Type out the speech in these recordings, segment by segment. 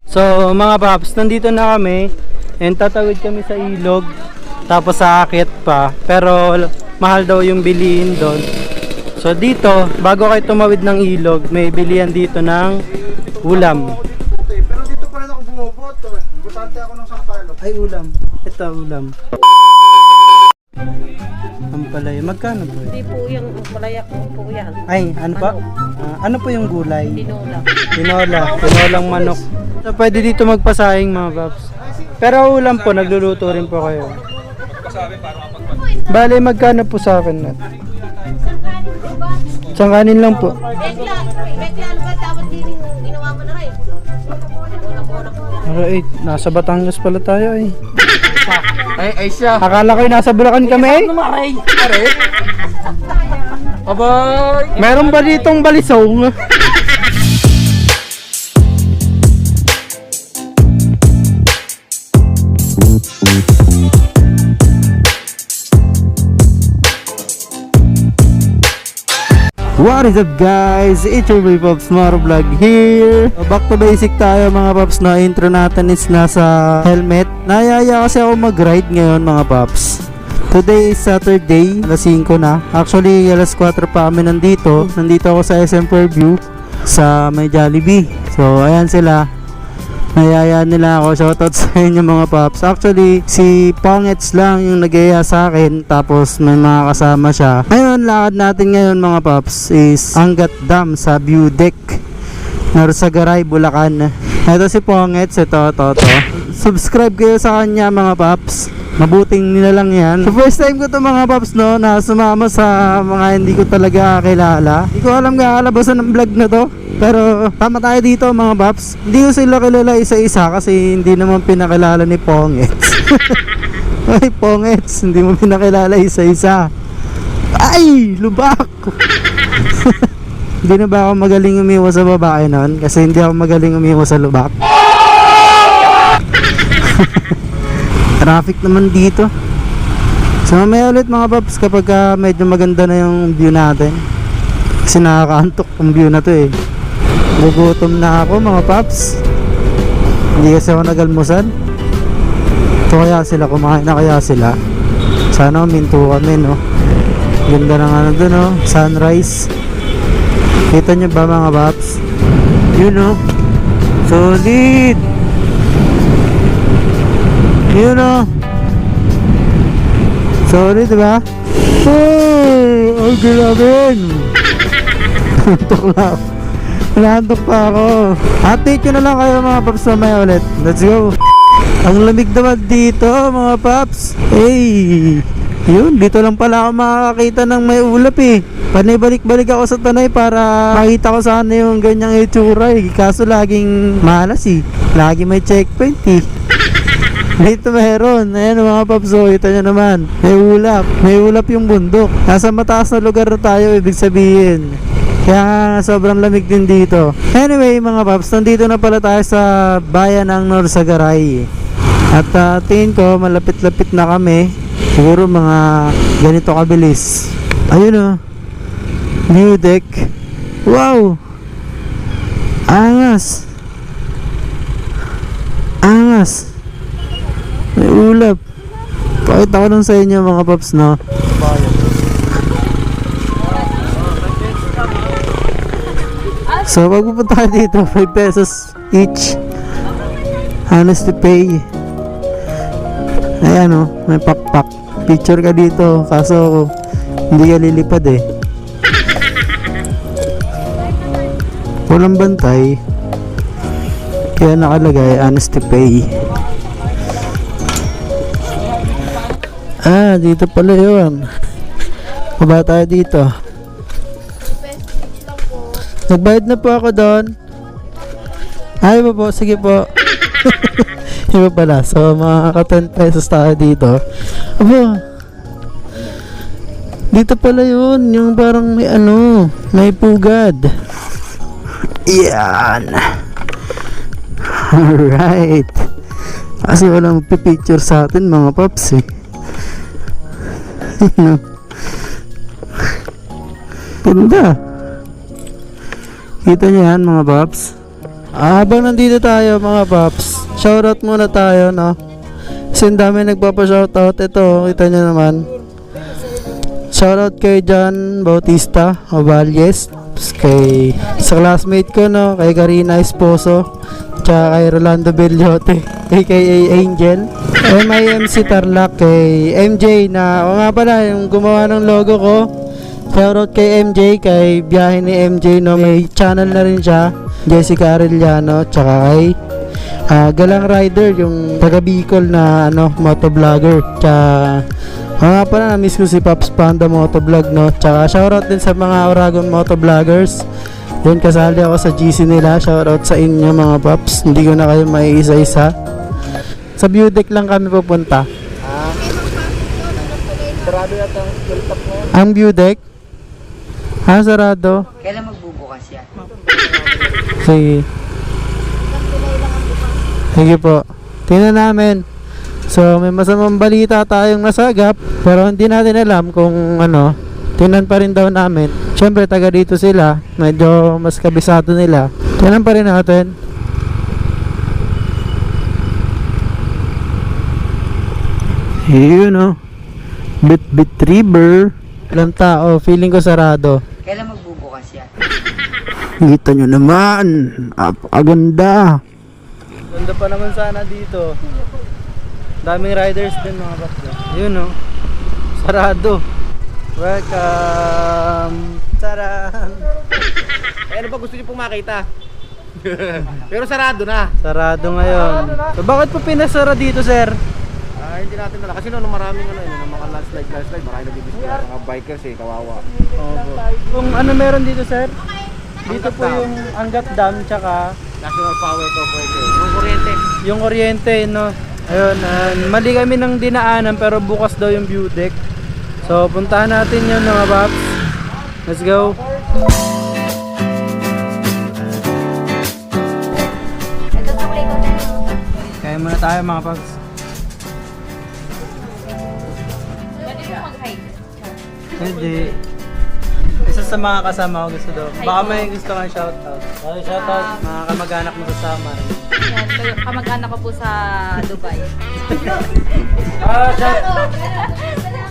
So mga paps, nandito na kami and tatawid kami sa ilog tapos aakyat pa, pero mahal daw yung bilihin doon. So dito, bago kayo tumawid ng ilog, may bilihan dito ng ulam. Pero dito pa rin ako bumuboto. Butante ako ng Sampalo. Ay, ulam. Ito ulam. Ang palaya, magkano po? Hindi po yung palaya ko po yan. Ay, ano pa? Ano po yung gulay? Tinola. Tinolang manok. So, pwede dito magpasahing mga paps. Pero ulam po, nagluluto rin po kayo. Bale, magkano po sa akin na? Isang kanin lang po. Alright, nasa Batangas pala tayo eh. Ay siya. Akala ko nasa Bulacan kami eh. Pare. Abay. Meron ba ditong balisong? What is up guys? It's your boy Pops Maro Vlog here. Back to basic tayo mga Pops. Na intro natin is nasa helmet. Nayaya kasi ako mag-ride ngayon mga Pops. Today is Saturday, alas 5 na. Actually alas 4 pa kami nandito. Nandito ako sa SM Fairview sa may Jollibee. So ayan sila. Nayaya nila ako. Shoutout sa inyo mga Pops. Actually si Pongets lang yung nagaya sa akin, tapos may mga kasama siya. Ngayon lakad natin ngayon mga Pops is Angat Dam sa View Deck, Norsagaray, Bulacan. Ito si Pongets, ito. Subscribe kayo sa kanya mga Pops. Mabuting nilalang yan. So first time ko to mga Pops no, na sumama sa mga hindi ko talaga kilala. Hindi ko alam kakalabasan ng vlog na to. Pero tama tayo dito mga Pops. Hindi ko sila kilala isa-isa kasi hindi naman pinakilala ni Pongets. Ay Pongets, hindi mo pinakilala isa-isa. Ay, lubak! Hindi na ba ako magaling umiwas sa babae nun? Kasi hindi ako magaling umiwas sa lubak. Traffic naman dito. So mamaya ulit mga Pops kapag medyo maganda na yung view natin. Kasi nakakaantok yung view na to eh. Gugutom na ako mga Pops. Hindi kasi ako nagalmusan. Ito kaya sila, kumain na kaya sila. Sana uminto kami no. Ganda ng ano dun no, sunrise. Kita nyo ba mga Pops? Yun no, solid. Yun no, solid diba? Hey, ang gilabin. Antok lang. Naantok pa ako. Update ko na lang kayo mga Pops mamaya ulit. Let's go. Ang lamig naman dito mga Pops. Hey, yun, dito lang pala ako makakakita ng may ulap eh. Panibalik-balik ako sa Tanay para makita ko sana yung ganyang itsura eh. Kaso laging malas eh. Lagi may checkpoint eh. Dito meron. Ayan mga Pops, so ito nyo naman. May ulap. May ulap yung bundok. Nasa mataas na lugar na tayo, ibig sabihin. Kaya sobrang lamig din dito. Anyway mga Pops, nandito na pala tayo sa bayan ng Norsagaray. At tingin ko malapit-lapit na kami. Siguro mga ganito kabilis. Ayun o, View Deck. Wow, angas. Angas. May ulap. Pakita ko lang sa inyo mga Pops no. So pag pupunta ka dito, 5 pesos each. Honestly pay. Ayan o, may pakpak. Picture ka dito, kaso hindi ka lilipad eh. Walang bantay. Kaya nakalagay, honesty pay. Ah, dito pala yun. Baba tayo dito. Nagbayad na po ako doon. Ay po, sige po. Iba pala. So makaka 10 pesos tayo dito. Aba, dito pala yun. Yung parang may ano, may pugad. Yan. Alright. Kasi walang pipicture sa atin mga Pops eh. Ganda. Kita nyo yan mga Pops. Habang nandito tayo mga paps, shoutout muna tayo, no? Kasi ang dami nagpapa-shoutout. Ito, kita nyo naman. Shoutout kay John Bautista Ovalles, kay sa classmate ko, no? Kay Karina Esposo, tsaka kay Rolando Bellote, aka Angel. MIMC Tarlac, kay MJ na, o nga pala, yung gumawa ng logo ko. Shoutout kay MJ, kay biyahe ni MJ, no? May channel na rin siya, Jessica Arellano, tsaka kay Galang Rider, yung taga Bicol na motovlogger. Tsaka nga pala, na-miss ko si Pops Panda Motovlog, no? Tsaka shoutout din sa mga Oragon motovloggers. Yun, kasali ako sa GC nila. Shoutout sa inyo mga Pops. Hindi ko na kayo maiisa-isa. Sa view deck lang kami pupunta. Sarado yata ang skill top mo. Ang view deck? Sarado. Kailan magbubukas yan? Sige. Sige po. Tingnan namin. So, may masamang balita tayong nasagap, pero hindi natin alam kung ano. Tingnan pa rin daw namin. Siyempre, taga dito sila. Medyo mas kabisado nila. Tingnan pa rin natin. Yun, no? Bit River. Ilang tao. Feeling ko sarado. Kailan magbubukas yan? Kita nyo naman. Aganda. Ganda pa naman sana dito. Daming riders din mga bakla. Yun, no? Sarado. Welcome. Taran. Ano ba gusto niyo pong makita? Pero sarado na. Sarado ngayon. So bakit po pinasara dito, sir? Hindi natin nala. Kasi nung maraming mga landslide, marami nabibisita. Mga bikers kawawa. Opo. Kung ano meron dito, sir? Dito po yung Angat Dam, tsaka National Power Corporation. Yung kuryente. yung kuryente, no? Ayun, mali kami ng dinaanan pero bukas daw yung view deck. So, puntahan natin yun mga paps. Let's go. Kaya muna tayo mga paps. Hindi. Isa sa mga kasama ko gusto daw. Baka may gusto kang shoutout. Okay, shoutout. Mga kamag-anak mo sa Samar. Yan, kayo, kamag-anak ko po sa Dubai.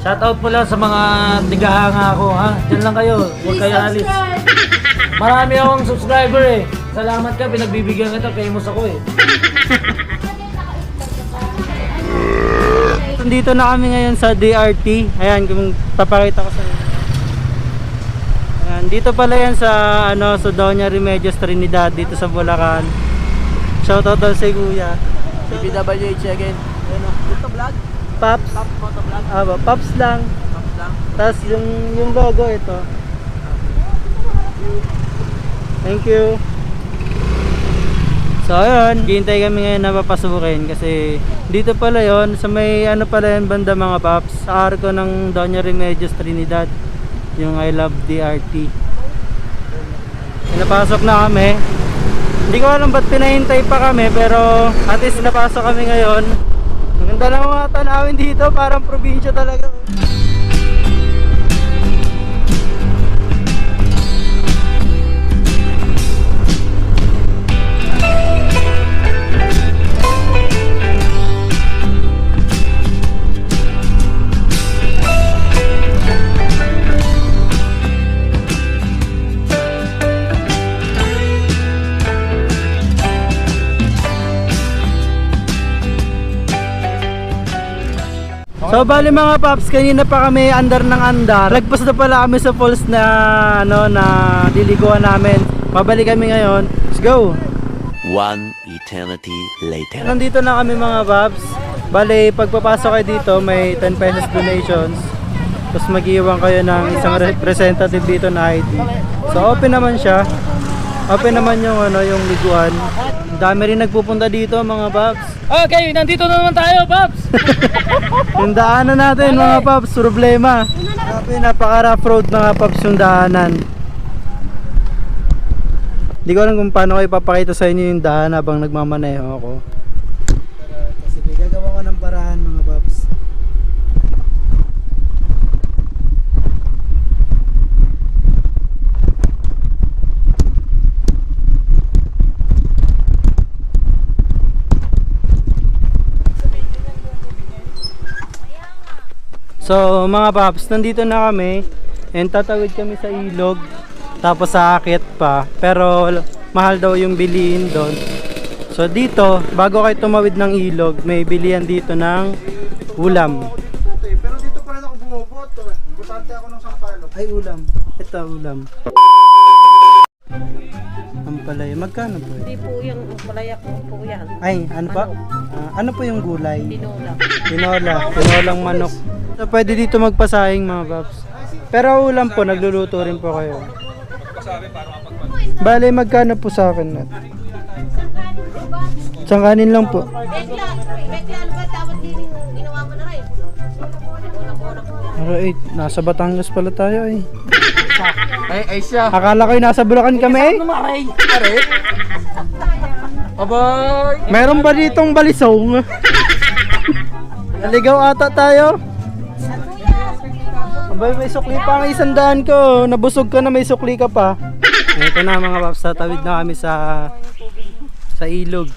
Shoutout po lang sa mga tigahanga ko, ha? Diyan lang kayo, huwag kayo alis. Marami akong subscriber eh. Salamat ka, pinagbibigyan kita, famous ako eh. Dito na kami ngayon sa DRT. Ayan, kung papakita ko sa inyo. Ayan, dito pala yan sa sa Doña Remedios Trinidad dito sa Bulacan. Shoutout daw si Kuya. PWH again. Ito vlog? Pops. Top photo vlog. Pops lang. Top lang. Tapos yung logo ito. Thank you. So ayun, hihintay kami ngayon na papasukin kasi dito pala yon sa may pala yan banda mga paps, sa arko ng Doña Remedios Trinidad, yung I Love DRT. Pinapasok na kami. Hindi ko alam ba't pinahintay pa kami pero at least napasok kami ngayon. Ang ganda lang mga tanawin dito, parang probinsya talaga. So bali mga paps, kanina pa kami andar ng andar. Lagpas na pala kami sa falls na na diliguan namin. Pabalik kami ngayon. Let's go. One eternity later. Nandito na kami mga paps. Bali pagpapasok kayo dito may 10 pesos donations. Tapos mag-iwan kayo ng isang representative dito na ID. So open naman siya. Open naman yung yung liguan. Dami rin nagpupunta dito mga paps. Okay, nandito na naman tayo, Pops! Yung daanan natin mga paps, problema. Grabe, napaka-rough road mga paps yung daanan. Hindi ko alam kung paano ko ipapakita sa inyo yung daan habang nagmamaneho ako. Kasi gagawa ko ng paraan mga paps. So mga paps, nandito na kami and tatawid kami sa ilog tapos sa aakyat pa, pero mahal daw yung bilihin doon. So dito, bago kayo tumawid ng ilog, may bilihan dito ng ulam. Pero dito pa rin ako bumuboto. Butante ako ng Sampalok. Ay, ulam. Ito, ulam. Ang palaya. Magkano po? Hindi po yung malayak po yan. Ay, ano pa? Ano po yung gulay? Tinola. Tinolang manok. So, pwede dito magpasahing mga paps. Pero ulam po, nagluluto rin po kayo. Bale, magkano po sa akin na? Isang kanin lang po. Alright, nasa Batangas pala tayo eh. Ay siya. Akala ko nasa Bulacan kami eh. Abay! Meron ba ditong balisong? Naligaw ata tayo. Abay, may sukli pa ang 100 ko. Nabusog ka na, may sukli ka pa. Ito na mga paps, tatawid na kami sa ilog.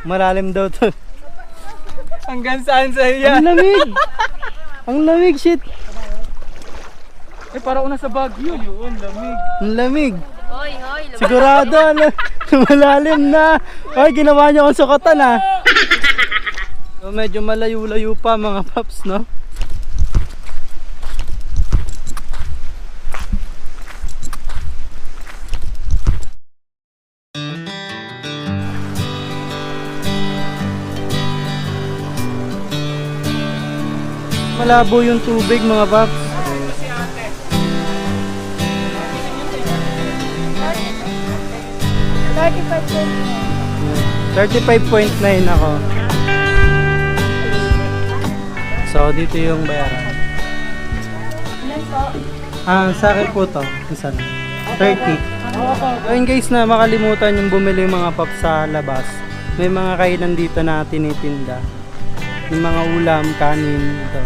Malalim daw to. Hanggang saan sa iya? Ang lamig! Ang lamig, shit! Eh, parang una sa Baguio yun, lamig. Ang lamig! Hoy, hoy. Sigurado, malalim na! Ay, ginawa niyo akong sukatan ah! So, medyo malayo-layo pa mga paps, no? Malabo yung tubig mga paps. $35.9 ako. So dito yung bayaran. Sa akin po to. Isa na. 30. Ayun guys, na makalimutan yung bumili yung mga paps sa labas. May mga kainan dito na tinitinda. Yung mga ulam, kanin, ito.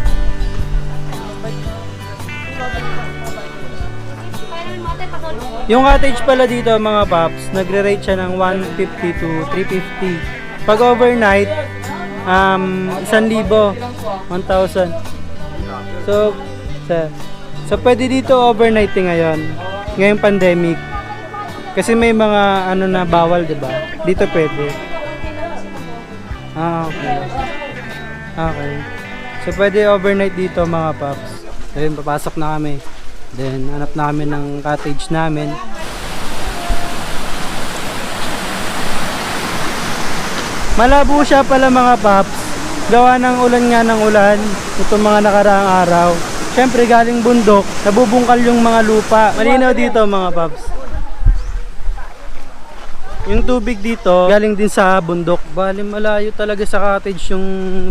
Yung cottage pala dito mga paps, nagre-rate siya ng 150 to 350. Pag overnight, 1,000, 1,000. So pwede dito overnight ngayon, ngayong pandemic. Kasi may mga ano na bawal, 'di ba? Dito pwede. Okay. Okay. So pwede overnight dito mga paps. Ayun, papasok na kami. Then hanap namin ng cottage namin. Malabo siya pala mga paps. Gawa ng ulan nga ng ulan itong mga nakaraang araw. Syempre galing bundok, nabubungkal yung mga lupa. Malinaw dito mga paps. Yung tubig dito galing din sa bundok. Bali malayo talaga sa cottage yung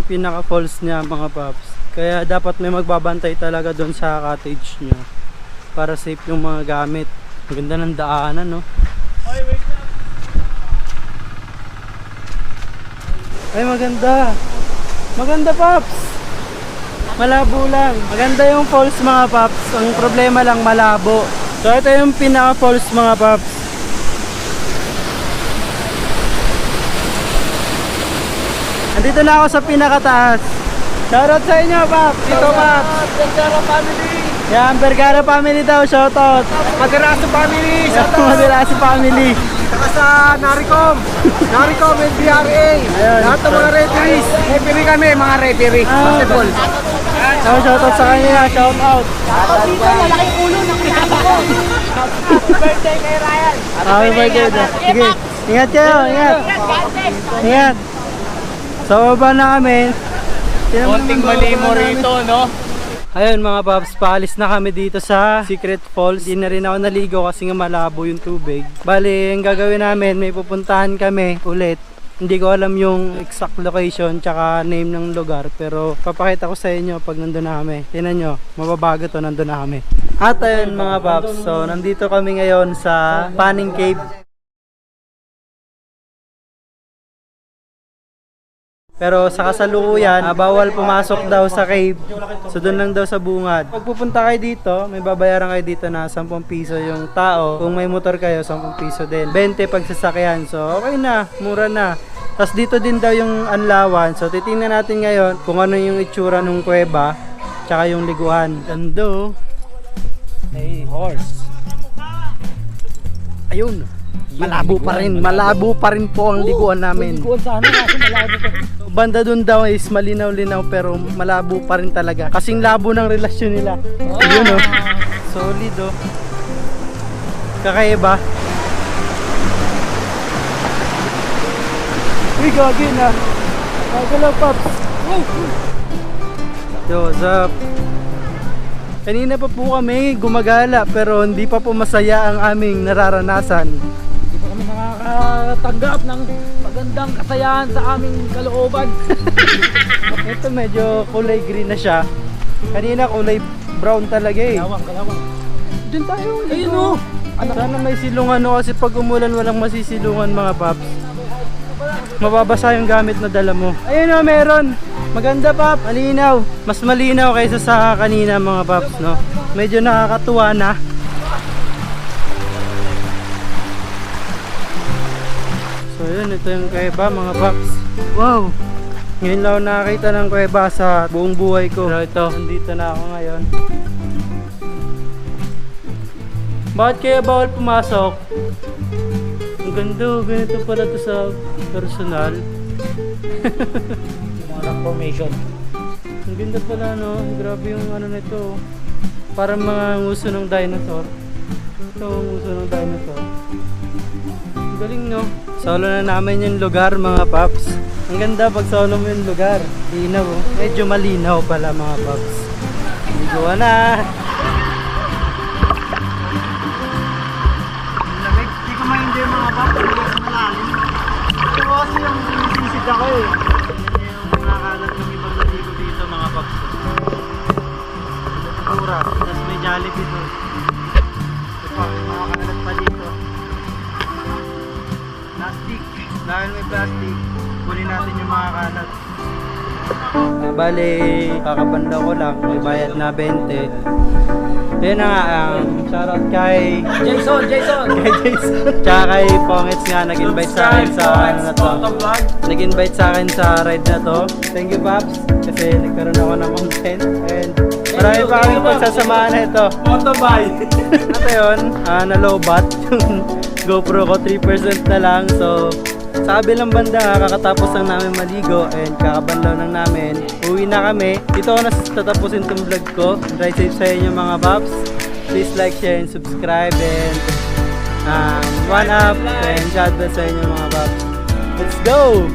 pinaka falls niya mga paps. Kaya dapat may magbabantay talaga doon sa cottage niyo para safe yung mga gamit. Maganda ng daanan, no? Ay, maganda. Maganda, paps. Malabo lang. Maganda yung falls, mga paps. Ang problema lang, malabo. So, ito yung pinaka-falls, mga paps. Andito na ako sa pinakataas. Shoutout sa inyo, paps. Ito, paps. Vergara family! Yan, Vergara family daw, shoutout. Magaraso family! Madalaso family. Saka sa Naricom! Naricom, NBRA! Ayun. Lahat ng mga referees! Referee kami, mga referee! Basketball! Oh, shoutout sa kanya, shoutout. Dito, malaking ulo ng pinapa ko. Birthday kay Ryan. Happy birthday daw. Sige, ingat kayo, ingat. Ingat. Sa baba na kami. Konting malimo rito, no? Ayun mga paps, paalis na kami dito sa Secret Falls. Hindi na rin ako naligo kasi nga malabo yung tubig. Bali, ang gagawin namin, may pupuntahan kami ulit. Hindi ko alam yung exact location tsaka name ng lugar, pero papakita ko sa inyo pag nandun na kami. Tingnan nyo, mababago to, nandun na kami. At ayun mga paps, so nandito kami ngayon sa Panning Cave. Pero sa kasalukuyan, bawal pumasok daw sa cave. So doon lang daw sa bungad. Pag pupunta kayo dito, may babayaran kayo dito na 10 piso yung tao. Kung may motor kayo, 10 piso din. 20 pag sasakyan. So okay na, mura na. Tapos dito din daw yung Anlawan. So titingnan natin ngayon kung ano yung itsura ng kuweba tsaka yung liguan. Gando. Hey, horse. Ayun. Malabo pa rin. Malabo pa rin po ang liguan namin. Liguan sana kasi malabo pa. Banda dun daw is malinaw-linaw pero malabo pa rin talaga. Kasing labo ng relasyon nila. Yun oh. Solid oh. Kakaiba. Uy, gagi na. Magalaw, Pops. Yo, what's up? Kanina pa po kami gumagala pero hindi pa po masaya ang aming nararanasan. Hindi pa kami nakakatanggap ng magandang kasayahan sa aming kalooban. Ito medyo kulay green na siya. Kanina kulay brown talaga eh. Kalawang. Diyan tayo. Ayun oh. Sana may silungan no kasi pag umulan walang masisilungan mga paps. Mababasa yung gamit na dala mo. Ayun o, meron. Maganda pap, malinaw. Mas malinaw kaysa sa kanina mga paps no. Medyo nakakatuwa na. So yun, ito yung kuweba mga paps. Wow! Ngayon lang ako nakakita ng kuweba sa buong buhay ko. Pero ito, nandito na ako ngayon. Bakit kaya bawal pumasok? Ang ganda, ganito pala to sa personal. Mga formation. Ang ganda pala no, grabe yung ano nito. Parang mga nguso ng dinosaur. Ito ang nguso ng dinosaur. Ang galing no. Solo na namin yung lugar mga paps. Ang ganda pag solo mo yung lugar. Linaw oh. Medyo malinaw pala mga paps. Ligawan na. Hindi ko ma-hindi mga paps. Hindi ko malalim. Ito kasi yung sisid ako eh. Yung nakakalat ng ibang naligo dito mga paps. Pura. Tapos may Jollibee doon. Ito pa, mga kanalat pa dito. Plastic. Dahil may plastic, kunin natin yung mga kalat. Bale, kakabanda ko lang. May bayad na 20. Yun na nga, shoutout kay Jason! kay Jason. Tsaka kay Pongets nga, nag-invite sa akin sa ano na to. Nag-invite sa akin sa ride na to. Thank you, Paps. Kasi nagkaroon ako ng content. And marami pa kami pagsasamahan na ito. Motobuy! Ito yun, na-lowbat. Yung GoPro ko 3% na lang. So, sa kabilang banda nga, kakatapos lang namin maligo and kakabanlaw lang namin. Uwi na kami. Dito ako natatapusin itong vlog ko. Drive safe sa inyo mga paps. Please like, share, and subscribe. And one up. And God bless sa inyo mga paps. Let's go!